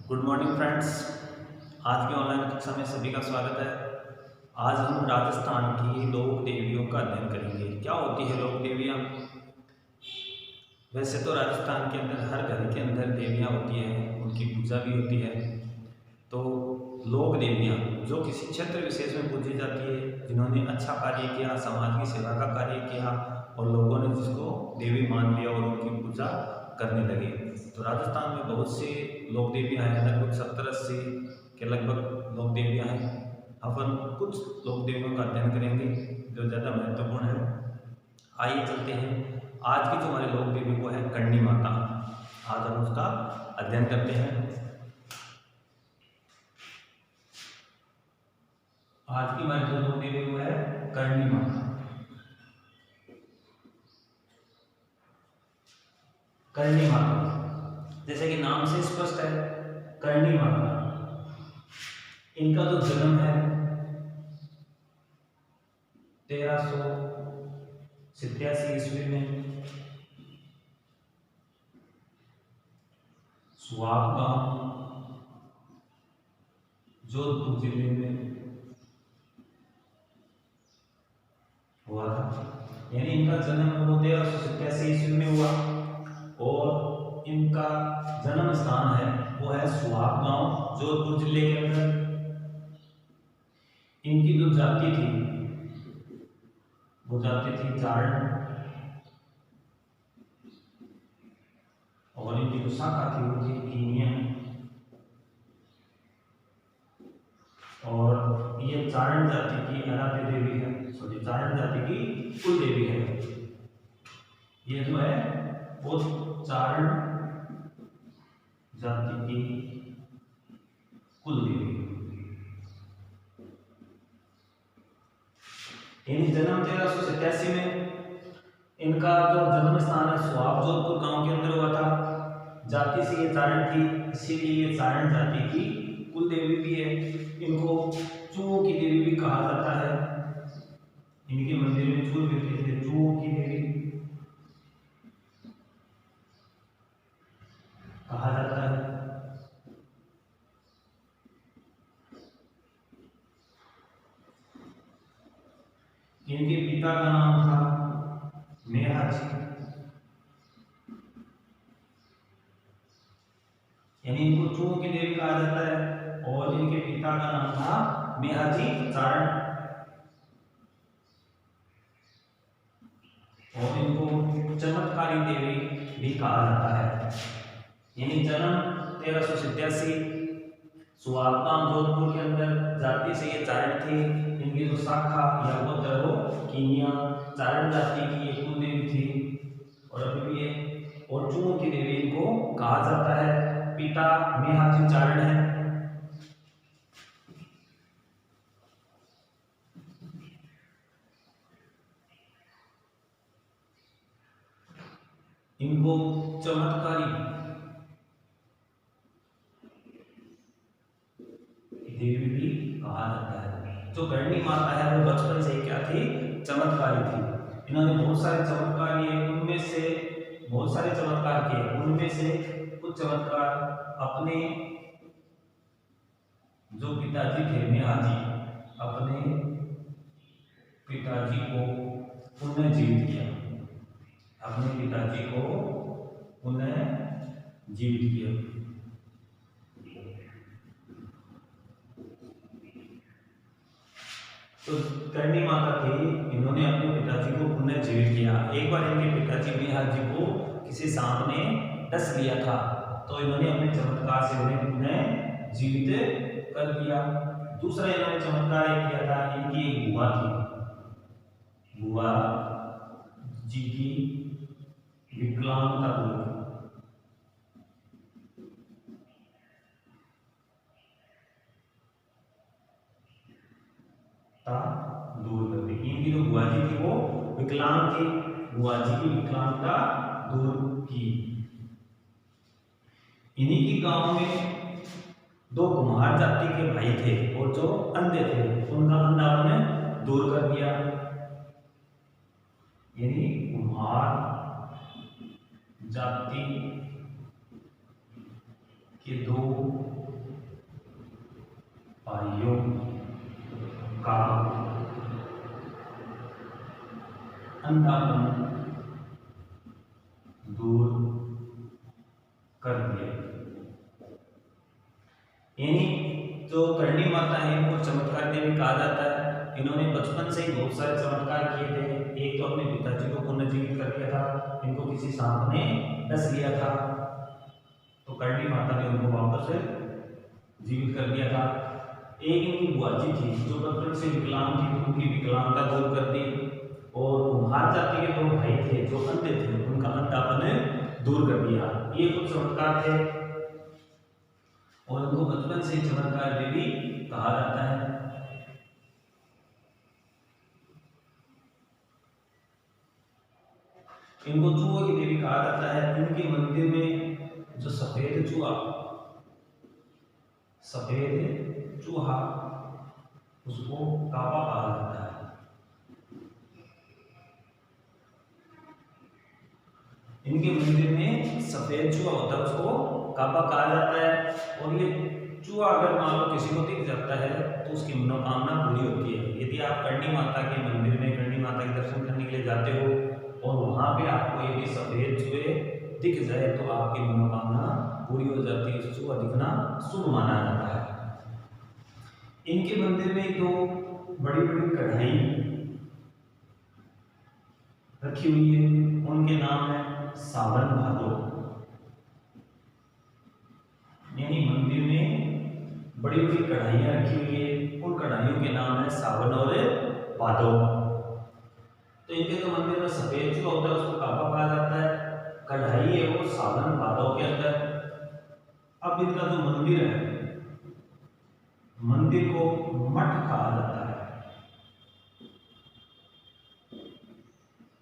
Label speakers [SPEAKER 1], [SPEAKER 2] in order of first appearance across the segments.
[SPEAKER 1] Good morning friends. आज की online कक्षा में सभी का स्वागत है। आज हम राजस्थान की लोक देवियों का अध्ययन करेंगे। क्या होती है लोक देवियाँ? वैसे तो राजस्थान के अंदर हर घर के अंदर देवियाँ होती हैं, उनकी पूजा भी होती है। तो लोक देवियाँ जो किसी क्षेत्र विशेष में पूजी जाती है, जिन्होंने अच्छा कार्य किया, समाज की सेवा का कार्य किया और लोगों ने जिसको देवी मान लिया और उनकी पूजा करने लगे। तो राजस्थान में बहुत से लोक देवियाँ हैं, लगभग 70-80 के लगभग लोक देवियाँ हैं। अपन कुछ लोक देवियों का अध्ययन करेंगे जो ज़्यादा महत्वपूर्ण है। आइए चलते हैं। आज की जो हमारी लोक देवी वो है करणी माता। आज हम उसका अध्ययन करते हैं। आज की हमारी जो लोक देवी वो है करणी माता। करणी माता जैसे कि नाम से स्पष्ट है, करणी माता। इनका जो जन्म है 1387 ईस्वी में सुहाग गांव जोधपुर जिले में हुआ था। यानी इनका जन्म 1387 ईस्वी में हुआ और इनका जन्म स्थान है वो है सुहाग गांव जोधपुर जिले के अंदर। इनकी जो जाति थी वो जाति थी चारण और इनकी जो शाखा थी वो थी कीनिया। और ये चारण जाति की आराध्य देवी है, सॉरी चारण जाति की कुल देवी है। ये जो है वो चारण जाति की कुल देवी। इनकी जन्म 1387 में। इनका जो जन्म स्थान है सुहाग जोधपुर गांव के अंदर हुआ था। जाति से ये चारण थी, इसीलिए ये चारण जाति की कुल देवी भी है। इनको चूहों की देवी भी कहा जाता है। इनके मंदिर में चूहे भी थे, चूहों की देवी कहा जाता है। इनके पिता का नाम था मेहाजी, यानी इनको चूहों की देवी कहा जाता है और इनके पिता का नाम था मेहाजी चारण। और इनको चमत्कारी देवी भी कहा जाता है। यानी जन्म 1387 सुहागगांव जोधपुर के अंदर। जाति से ये चारण थी। इनकी जो शाखा या गोत्र वो कीनिया चारण जाति की ये कुल देवी थी और अभी भी है। और चूहों की देवी इनको कहा जाता है। पिता मेहाजी चारण है। इनको चमत्कारी देवी भी कहा जाता है। जो करणी माता है वो बचपन से ही क्या थी? चमत्कारी थी। इन्होंने बहुत सारे चमत्कार किए, उनमें से बहुत सारे चमत्कार किए, उनमें से कुछ चमत्कार अपने जो पिताजी थे मेहाजी, अपने पिताजी को पुनर्जीवित किया। अपने पिताजी को पुनर्जीवित किया। तो करणी माता थी, इन्होंने अपने पिताजी को पुनर्जीवित किया। एक बार इनके पिताजी मेहाजी को किसी सांप ने डस लिया था, तो इन्होंने अपने चमत्कार से उन्हें पुनर्जीवित कर दिया। दूसरा इन्होंने चमत्कार एक किया था। इनकी एक बुआ थी, बुआ जी की विकलांगता दूर कर दी। इनकी जो बुआ जी थी वो विकलांग थी, बुआ जी की विकलांगता दूर की। इन्हीं की गांव में दो कुम्हार जाति के भाई थे और जो अंधे थे उनका अंधापन दूर कर दिया। यानी कुम्हार जाति के दो पाइयों का अंधापन दूर कर दिया। यानी जो करणी माता है इनको चमत्कार देवी कहा जाता है। इन्होंने बचपन से ही बहुत सारे चमत्कार किए थे। एक तो अपने पिताजी को पुनर्जीवित कर दिया था, इनको किसी सांप ने डस लिया था तो करणी माता ने उनको वापस जीवित कर दिया था। एक इनकी बुआ जी थी जो बचपन से विकलांग थी, उनकी विकलांगता दूर कर दी। और कुम्हार जाति के दो भाई थे जो अंधे थे, उनका अंधापन दूर कर दिया। ये कुछ चमत्कार थे और उनको बचपन से चमत्कार देवी कहा जाता है। इनको चूहों की देवी कहा जाता है। इनके मंदिर में जो सफेद चूहा उसको काबा कहा जाता है। इनके मंदिर में सफेद चूहा होता है, उसको काबा कहा जाता है। और ये चूहा अगर मान लो किसी को दिख जाता है तो उसकी मनोकामना पूरी होती है। यदि आप करणी माता के मंदिर में करणी माता के दर्शन करने के लिए जाते हो और वहां पे आपको यदि सफेद चूहे दिख जाए तो आपकी मनोकामना पूरी हो जाती है। चूहा दिखना शुभ माना जाता है। इनके मंदिर में दो बड़ी बड़ी कढ़ाई रखी हुई है, उनके नाम है सावन भादो। यानी मंदिर में बड़ी बड़ी कढ़ाइयां रखी हुई है, उन कढ़ाइयों के नाम है सावन और भादो। तो इनके तो मंदिर में सफेद चूहा होता है, उसको काबा कहा जाता है। कढ़ाई है वो सावन भादो के अंदर। अब इनका जो मंदिर है, मंदिर को मठ कहा जाता है।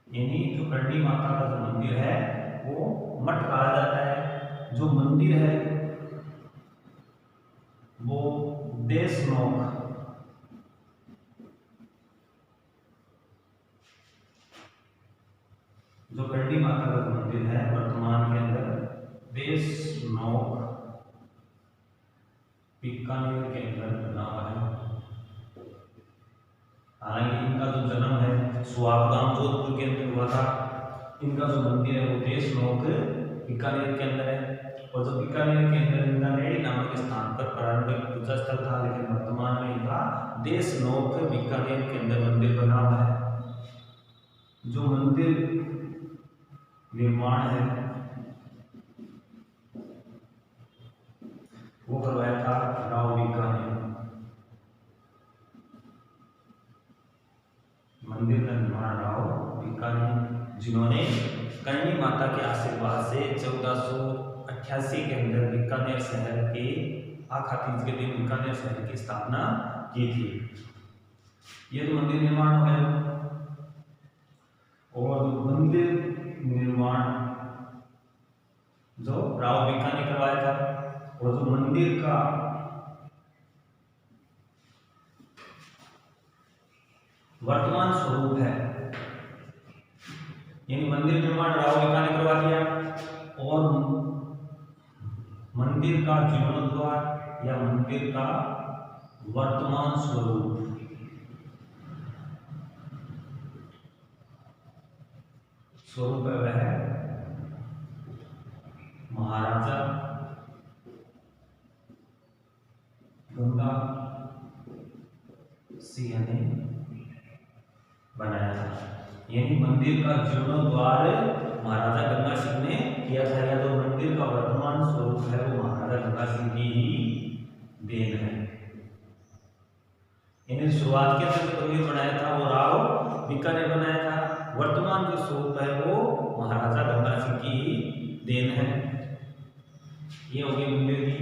[SPEAKER 1] यानी जो करणी माता का जो मंदिर है वो मठ कहा जाता है। जो मंदिर है वो देशनोक जो करणी माता का मंदिर है वर्तमान के अंदर देशनोक बीकानेर के अंदर बना हुआ है। हालांकि इनका जो जन्म है सुहागगाम जोधपुर के अंदर हुआ था। इनका जो मंदिर है वो देशनोक बीकानेर के अंदर है। और जो बीकानेर के अंदर इनका नेड़ी नामक स्थान पर प्रारंभिक पूजा स्थल था, लेकिन वर्तमान में इनका देशनोक बीकानेर के अंदर मंदिर बना हुआ है। जो मंदिर निर्माण है वो करवाया था राव बीकानेर। मंदिर का निर्माण राव बीकानेर, जिन्होंने करणी माता के आशीर्वाद से 1488 के अंदर बीकानेर शहर के आखा तीज के दिन बीकानेर शहर की स्थापना की थी। ये तो मंदिर निर्माण हो गया। और मंदिर निर्माण जो राव बीकानेर ने करवाया था, और जो मंदिर का वर्तमान स्वरूप है, यानी मंदिर निर्माण राव बीकानेर ने करवा दिया। और मंदिर का जीर्णोद्धार या मंदिर का वर्तमान स्वरूप वह महाराजा गंगा सिंह ने बनाया था। यानी मंदिर का जीर्णोद्धार महाराजा गंगा सिंह ने किया था। या तो मंदिर का वर्तमान स्वरूप है वो महाराजा गंगा सिंह की ही देन है। यानी शुरुआत के अंदर जो मंदिर बनाया था वो राव बीकानेर ने बनाया था। वर्तमान जो स्वरूप है वो महाराजा गंगा सिंह की ही देन है। ये हो गई मंदिर की।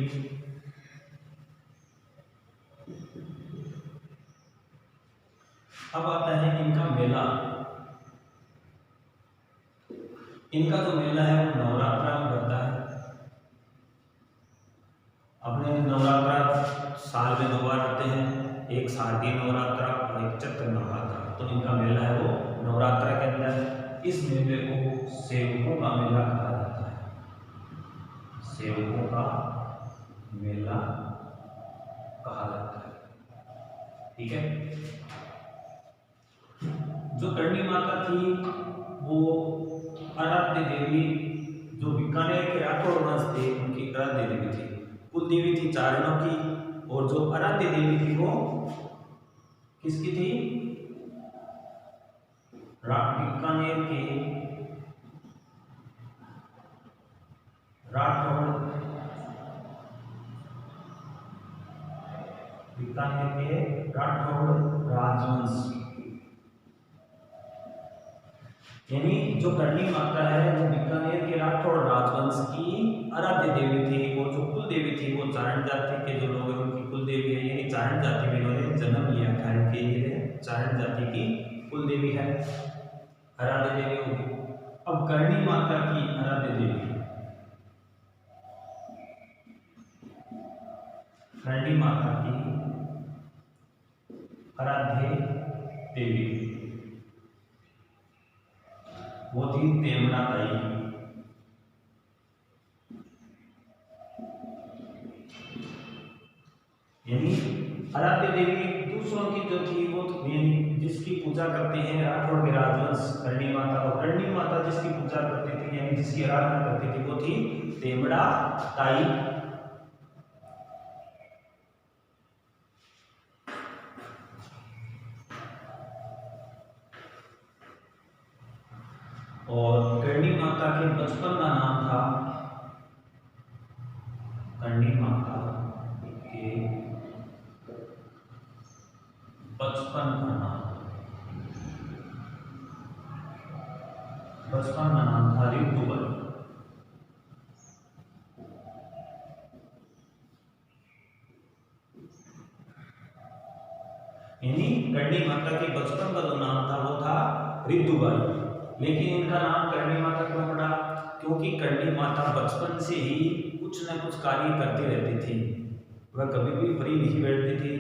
[SPEAKER 1] अब आता है इनका मेला। इनका जो मेला है वो नवरात्रा में पड़ता है। अपने नवरात्रा साल में 2 बार आते हैं, एक शारदीय नवरात्रा और एक चैत्र नवरात्रा। तो इनका मेला है वो नवरात्रा के अंदर। इस मेले को सेवकों का मेला कहा जाता है। सेवकों का मेला कहा जाता है। ठीक है। जो करणी माता थी वो आराध्य देवी, जो बीकानेर के राठौड़ वंश थे उनकी आराध्य देवी थी। कुल देवी थी चारणों की, और जो आराध्य देवी थी वो किसकी थी? बीकानेर के राठौड़, बीकानेर के राठौड़ राजवंश, यानी जो करणी माता है वो बीकानेर के राठौड़ राजवंश की आराध्य देवी थी। और जो कुल देवी थी वो चारण जाति के जो लोग हैं उनकी कुल देवी है, यानी चारण जाति में इन्होंने जन्म लिया था। इनके लिए चारण जाति की कुल देवी है, आराध्य देवी होगी। अब करणी माता की आराध्य देवी, करणी माता की आराध्य देवी वो थी तेमड़ा ताई। यानी आराध्य देवी दूसरों की जो थी वो जिसकी पूजा करते हैं राठौड़ के राजवंश करणी माता, और करणी माता जिसकी पूजा करती थी यानी जिसकी आराधना करती थी वो थी तेमड़ा ताई। और करणी माता के बचपन का नाम था, करणी माता के बचपन का नाम था ऋतुबाई। यानी करणी माता के बचपन का जो नाम था वो था ऋतुबाई। लेकिन इनका नाम करणी माता क्यों पड़ा? क्योंकि करणी माता बचपन से ही कुछ न कुछ कार्य करती रहती थी। वह कभी भी फ्री नहीं बैठती थी,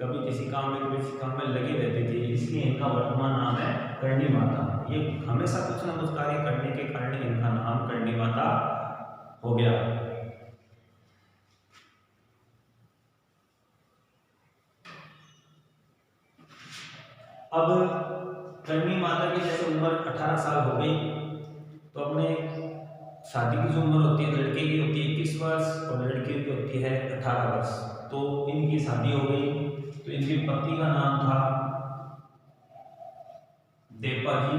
[SPEAKER 1] कभी किसी काम में कभी किसी काम में लगी रहती थी, इसलिए इनका वर्तमान नाम है करणी माता। ये हमेशा कुछ न कुछ कार्य करने के कारण इनका नाम करणी माता हो गया। अब करणी माता की जैसे उम्र 18 साल हो गई तो अपने शादी की जो उम्र होती है लड़के की होती है 21 वर्ष और लड़की की होती है 18 वर्ष। तो इनकी शादी हो गई। तो इनके पति का नाम था देपाजी।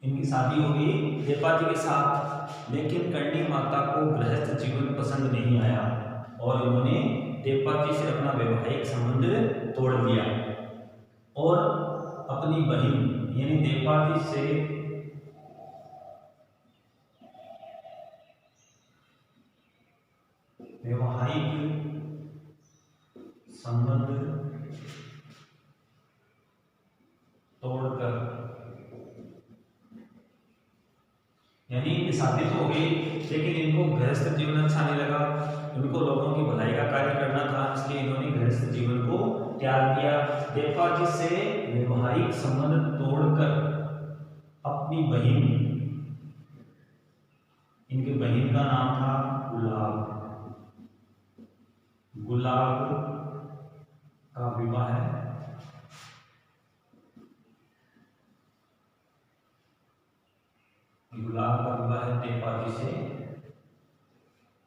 [SPEAKER 1] इनकी शादी हो गई देपाजी के साथ, लेकिन करणी माता को गृहस्थ जीवन पसंद नहीं आया और इन्होंने देपाजी से अपना वैवाहिक संबंध तोड़ दिया और अपनी बहन यानी देपाजी से वैवाहिक संबंध तोड़कर, यानी शादी तो हो गई लेकिन इनको गृहस्थ जीवन अच्छा नहीं लगा, इनको लोगों की भलाई का कार्य करना था, इसलिए इन्होंने गृहस्थ जीवन को त्याग दिया। देपाजी से वैवाहिक संबंध तोड़कर अपनी बहन, इनकी बहन का नाम था गुलाब, गुलाब का विवाह गुलाब का विवाह देपाजी से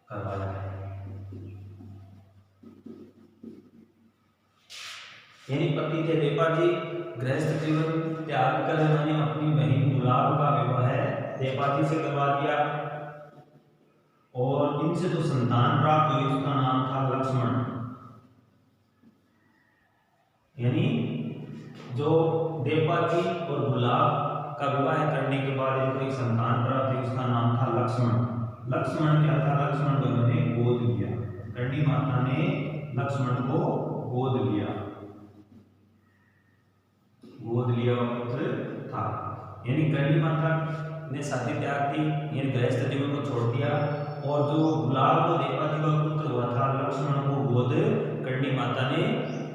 [SPEAKER 1] करवाया है। यानी पति थे देपाजी, गृहस्थ जीवन त्याग कर उन्होंने अपनी बहन गुलाब का विवाह देपाजी से करवा दिया और इनसे जो संतान प्राप्त हुई उसका नाम था लक्ष्मण। यानी जो देपाजी और गुलाब का विवाह करने के बाद इनको एक संतान प्राप्त हुई उसका नाम था लक्ष्मण। लक्ष्मण क्या था? लक्ष्मण को इन्होंने गोद लिया, करणी माता ने लक्ष्मण को गोद लिया, गोद लिया पुत्र था। यानी करणी माता ने शादी त्याग दी, यानी गृहस्थ जीवन को छोड़ दिया और जो गुलाब को देपाजी का पुत्र हुआ था लक्ष्मण को गोद करणी माता ने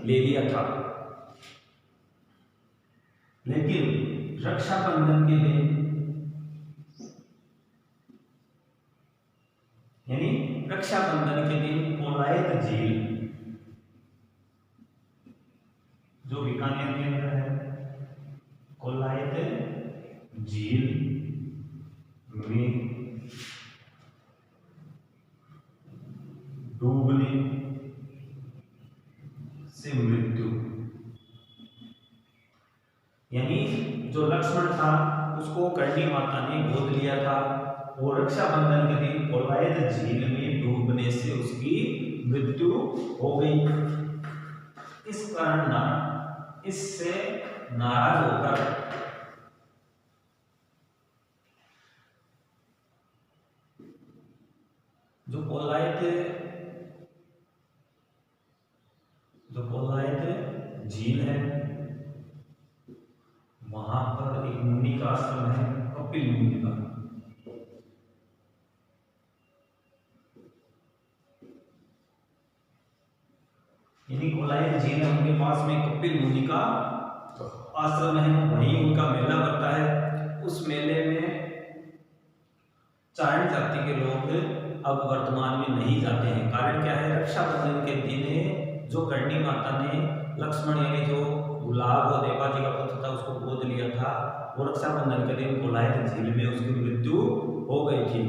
[SPEAKER 1] ले लिया था। लेकिन रक्षाबंधन के दिन, यानी रक्षाबंधन के दिन कोलायत झील जो लक्ष्मण था उसको कर्णी माता ने गोद लिया था और रक्षाबंधन के दिन कोलायत झील में डूबने से उसकी मृत्यु हो गई। इस कारण इससे नाराज होकर जो कोलायत झील है वहां पर एक मुनि का आश्रम है, कपिल मुनि का। यानी कोलायत झील है, उनके पास में कपिल मुनि का आश्रम है, वहीं उनका मेला लगता है। उस मेले में चारण जाति के लोग अब वर्तमान में नहीं जाते हैं। कारण क्या है? रक्षाबंधन के दिन जो कर्णी माता ने लक्ष्मण यानी जो गुलाब और देवा जी का पुत्र था उसको गोद लिया था, वो रक्षाबंधन के दिन कोलायत झील में उसकी मृत्यु हो गई थी।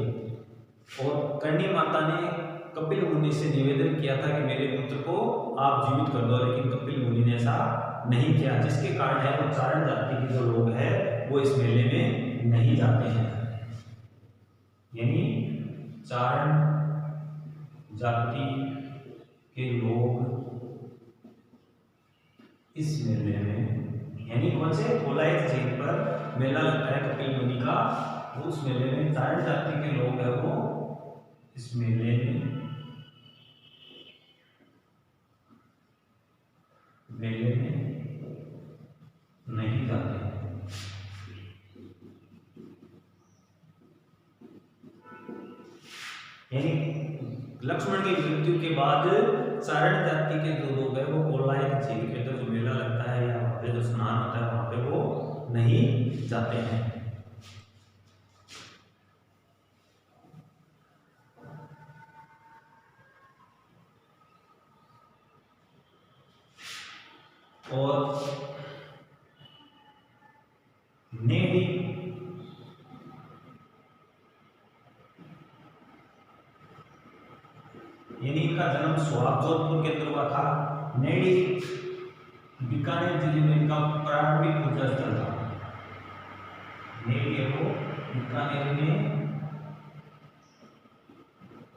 [SPEAKER 1] और कर्णी माता ने कपिल मुनि से निवेदन किया था कि मेरे पुत्र को आप जीवित कर दो, लेकिन कपिल मुनि ने ऐसा नहीं किया, जिसके कारण है वो चारण जाति के जो लोग हैं वो इस मेले में नहीं जाते हैं। यानी चारण जाति के लोग इस मेले में, यानी कौन से कोलायत झील पर मेला लगता है कपिल मुनि का, उस मेले में चारण जाति के लोग हैं वो इस मेले में नहीं जाते हैं। यानी लक्ष्मण की मृत्यु के बाद चारण जाति के जो लोग हैं वो कोलायत झील के अंदर जो मेला लगता है या वहाँ पे जो स्नान होता है वहाँ पे वो नहीं जाते हैं। और नेडी यानी इनका जन्म सोहाग जोधपुर के अंदर हुआ था। नेडी बीकानेर जिले में इनका प्रारंभिक पूजा स्थल था। नेडी है वो बीकानेर में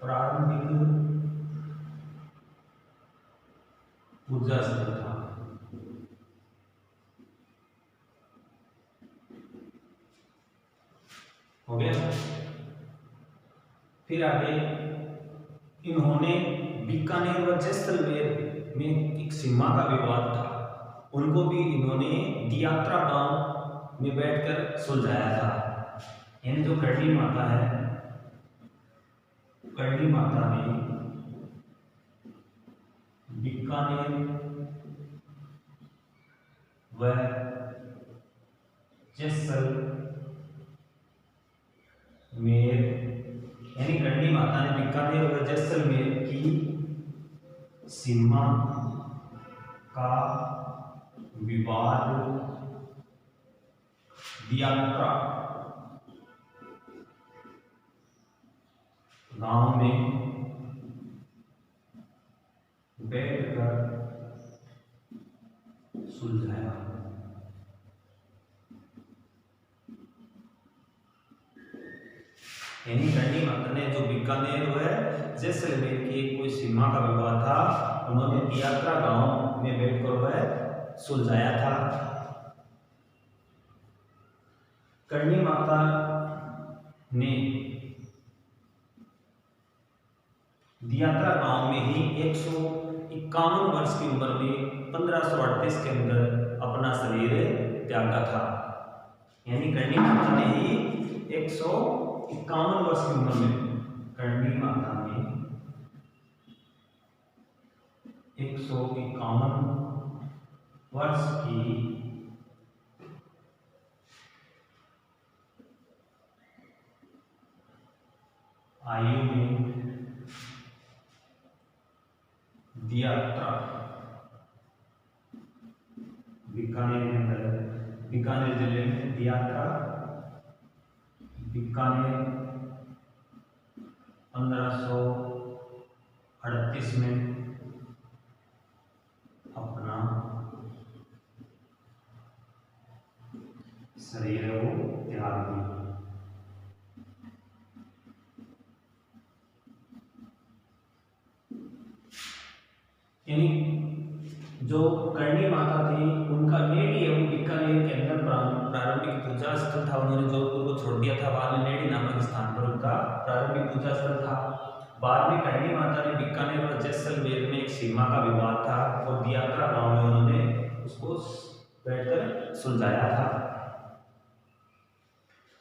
[SPEAKER 1] प्रारंभिक पूजा स्थल था। हो गया। फिर आगे इन्होंने बीकानेर व जैसलमेर में एक सीमा का विवाद था, उनको भी इन्होंने दियात्रा गांव में बैठकर सुलझाया था। यानी जो कर्णी माता है, कर्णी माता ने बीकानेर व जैसलमेर यानी कर्णी माता ने बीकानेर व जैसलमेर की सीमा का विवाद दियात्रा गांव में बैठकर सुलझाया। यानी कर्णी माता ने जो बीकानेर व जैसलमेर की कोई सीमा का विवाद था, उन्होंने दियात्रा गांव में बैठकर वह सुलझाया था। कर्णी माता ने दियात्रा गांव में ही 151 वर्ष की उम्र में 1538 के अंदर अपना शरीर त्यागा था। यानी कर्णी माता ने ही 151 वर्ष की उम्र में, कर्णी माता ने 151 वर्ष की आयु में दियात्रा बीकानेर में अंदर, बीकानेर जिले में दियात्रा बीकानेर 1538 में अपना शरीरहु त्यागी। यानी जो करणी माता थी उनका नेडी एवं बीकानेर के अंदर प्रारंभिक पूजा स्थल था। उन्होंने जोधपुर को छोड़ दिया था, बाद में नेडी नामक स्थान पर उनका प्रारंभिक पूजा स्थल था। बाद में करणी माता ने बीकानेर और जैसलमेर में एक सीमा का विवाद था और दियात्रा गांव में उन्होंने उसको बैठकर सुलझाया था।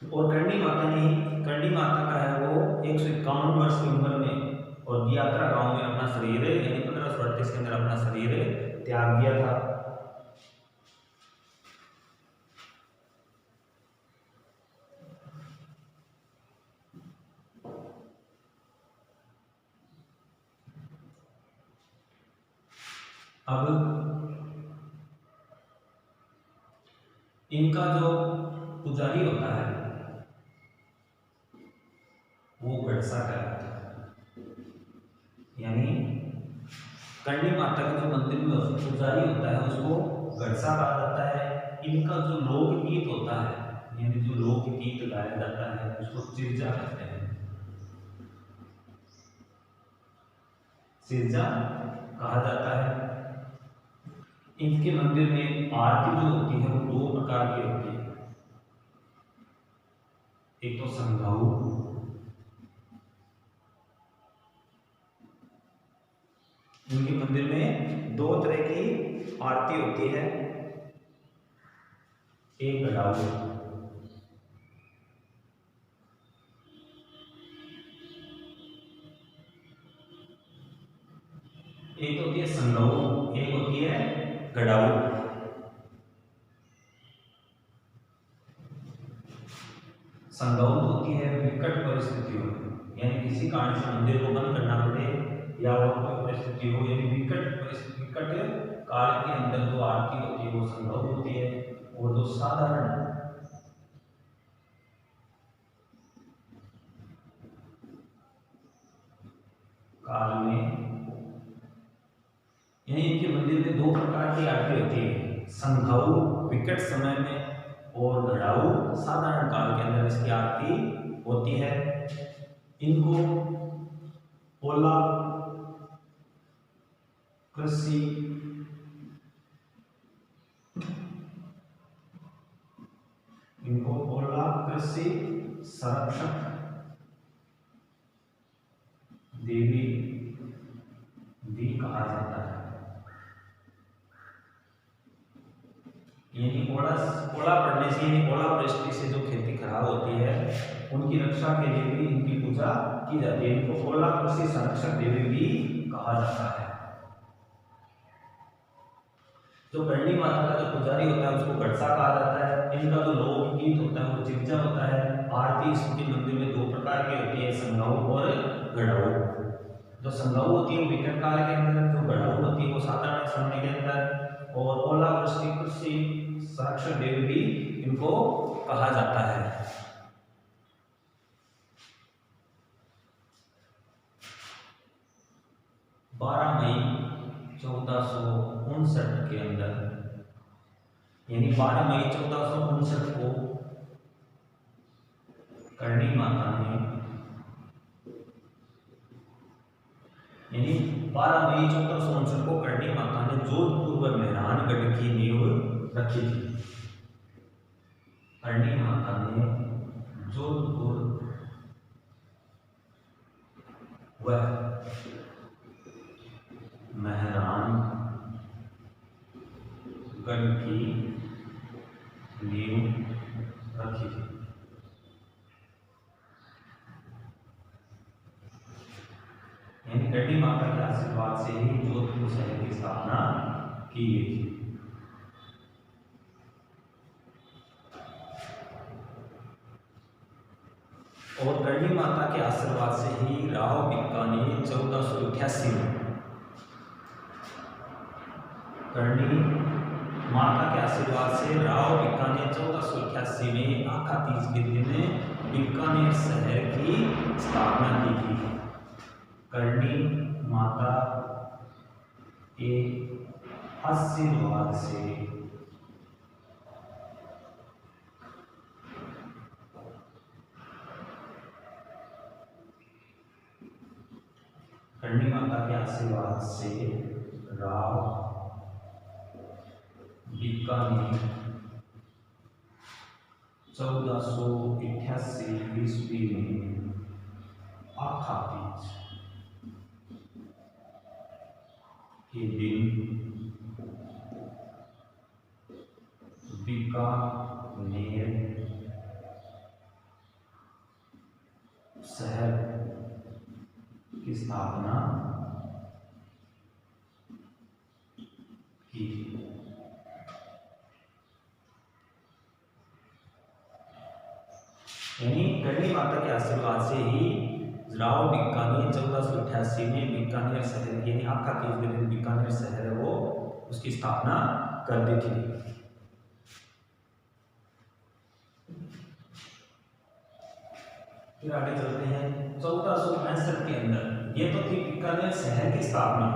[SPEAKER 1] और करणी माता का है वो 151 वर्ष की उम्र में और दियात्रा गांव में अपना शरीर यानी 1538 के अंदर अपना शरीर त्याग दिया था। अब इनका जो पुजारी होता है वो गड़सा कहलाता है। यानी करणी माता के जो मंदिर में पुजारी होता है उसको गड़सा कहा जाता है। इनका जो लोकगीत होता है यानी जो लोकगीत गाया जाता है उसको सिरजा कहते हैं। सिरजा कहा जाता है। इनके मंदिर में आरती जो होती है वो 2 प्रकार की होती है। एक तो संघाऊ, इनके मंदिर में 2 तरह की आरती होती है, एक गड़ाऊ। एक होती है संघाऊ, एक होती है गड़ाऊ। संघाऊ होती है विकट परिस्थितियों में, यानी किसी कारण से मंदिर को बंद करना पड़े या और कोई परिस्थिति हो, यानी विकट काल के अंदर जो आरती होती है वो संभव होती है। और जो साधारण काल में यानी इनके मंदिर में 2 प्रकार की आरती होती है, संघाऊ विकट समय में और गड़ाऊ साधारण काल के अंदर इसकी आरती होती है। इनको ओला कृषि संरक्षक देवी भी कहा जाता है। यानी ओला पड़ने से यानी ओला वृष्टि से जो खेती खराब होती है उनकी रक्षा के लिए भी इनकी पूजा की जाती है। इनको ओला कृषि संरक्षक देवी भी कहा जाता है। जो करणी माता का जो पुजारी होता है उसको गड़सा कहा जाता है। इनका जो लोकगीत होता है वो चिरजा होता है। आरती इसके मंदिर में 2 प्रकार की होती है, संघाऊ और गड़ाऊ। जो संघाऊ होती है वो विकट काल के अंदर, जो गड़ाऊ होती है वो साधारण समय के अंदर, और ओला वृष्टि कृषि संरक्षक देवी भी इनको कहा जाता है। मई 1459 के अंदर यानी 12 मई 1459 को करणी माता ने यानी 12 मई 1459 को करणी माता ने जोधपुर व मेहरानगढ़ की नींव रखी थी। करणी माता ने जोधपुर व मेहरानगढ़ की नींव रखी थी। यानी करणी माता के आशीर्वाद से ही जोधपुर शहर की स्थापना की गई थी। और करणी माता के आशीर्वाद से ही राव बीकानेर 1488 में करणी माता के आशीर्वाद से राव बीकानेर 1488 में आखा तीज के दिन बीकानेर शहर की स्थापना की थी। करणी माता के आशीर्वाद से करणी माता के आशीर्वाद से राव बीकानेर 1488 ईस्वी में आखा तीज के दिन बीकानेर शहर की स्थापना की। यानी करणी माता के आशीर्वाद से ही राव बीकानेर 1488 में बीकानेर शहर यानी आखा तीज के दिन बीकानेर शहर है वो उसकी स्थापना कर दी थी। फिर आगे चलते हैं 1465 के अंदर ये तो थी बीकानेर शहर की स्थापना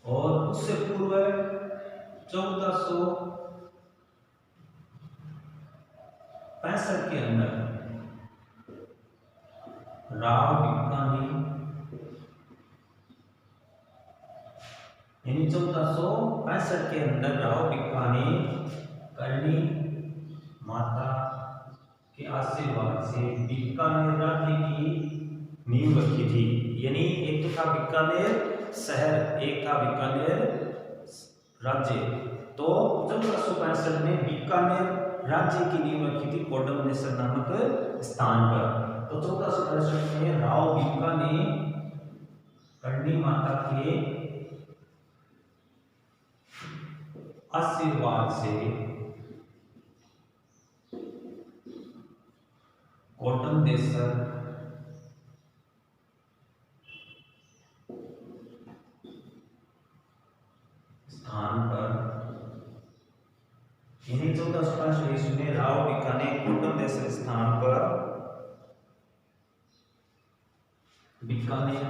[SPEAKER 1] और उससे पूर्व 1465 के अंदर राव बीकानेर यानी 1465 के अंदर राव बीकानेर करणी माता के आशीर्वाद से बीकानेर राज्य की नींव रखी थी। यानी एक तो था बीकानेर शहर, एक था बीकानेर राज्य। तो 1465 में बीकानेर राज्य की नींव रखी थी कोडमनेश्वर नामक स्थान पर। तो 1465 में राव बीकानेर करणी माता के आशीर्वाद से कोडमनेश्वर स्थान पर यानी 1465 ईस्वी में राव बीकानेर कोडमनेश्वर स्थान पर बीकानेर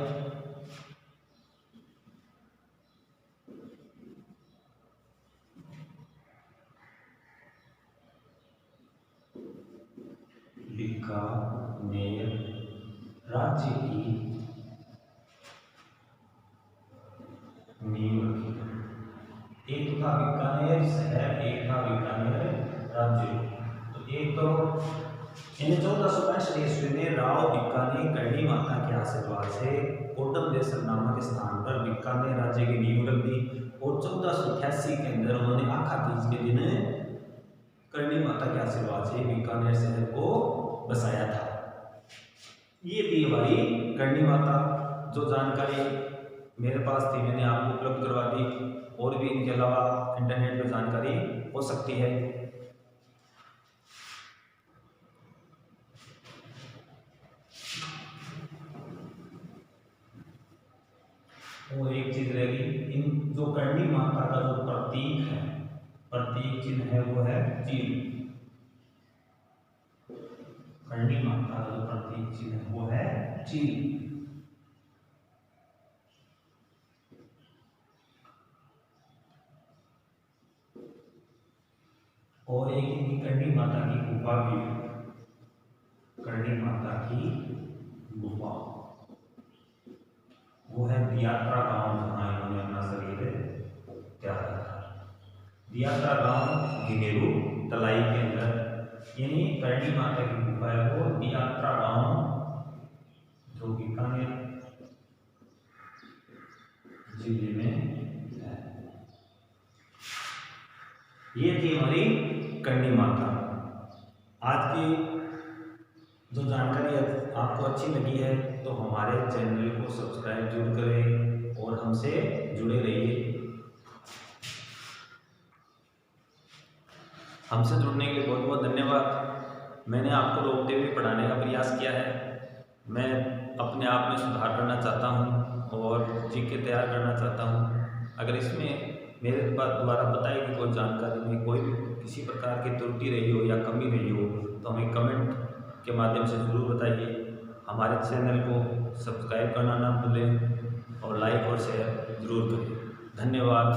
[SPEAKER 1] बीकानेर राज्य की नींव रखी। एक था बीकानेर शहर, एक था बीकानेर राज्य। तो एक तो 1465 ईस्वी में राव बीकानेर करणी माता के आशीर्वाद से कोडमनेश्वर नामक स्थान पर बीकानेर राज्य की नींव रख दी और 1488 के अंदर उन्होंने आखा तीज के दिन करणी माता के आशीर्वाद से बीकानेर शहर को बसाया था। ये थी हमारी करणी माता। जो जानकारी मेरे पास थी मैंने आपको उपलब्ध करवा दी। और भी इनके अलावा इंटरनेट पर जानकारी हो सकती है। और एक चीज रहेगी, इन जो करणी माता का जो प्रतीक है, प्रतीक चिन्ह है वो है चील। करणी माता का जो प्रतीक चिन्ह है वो है चील। और एक इनकी करणी माता की गुफा भी, करणी माता की गुफा वो है दियात्रा गांव, जहां इन्होंने अपना शरीर त्याग था। दियात्रा गांव घिनेरू तलाई के अंदर, यानी करणी माता की गुफा है वो दियात्रा गांव जो बीकानेर जिले में है। ये थी हमारी करणी माता। आज की जो जानकारी आपको अच्छी लगी है तो हमारे चैनल को सब्सक्राइब जरूर करें और हमसे जुड़े रहिए। हमसे जुड़ने के लिए बहुत बहुत धन्यवाद। मैंने आपको रोकते हुए पढ़ाने का प्रयास किया है। मैं अपने आप में सुधार करना चाहता हूं और जीके तैयार करना चाहता हूं। अगर इसमें मेरे द्वारा बताई गई कोई जानकारी में कोई भी किसी प्रकार की त्रुटि रही हो या कमी रही हो तो हमें कमेंट के माध्यम से ज़रूर बताइए। हमारे चैनल को सब्सक्राइब करना ना भूलें और लाइक और शेयर ज़रूर करें। धन्यवाद।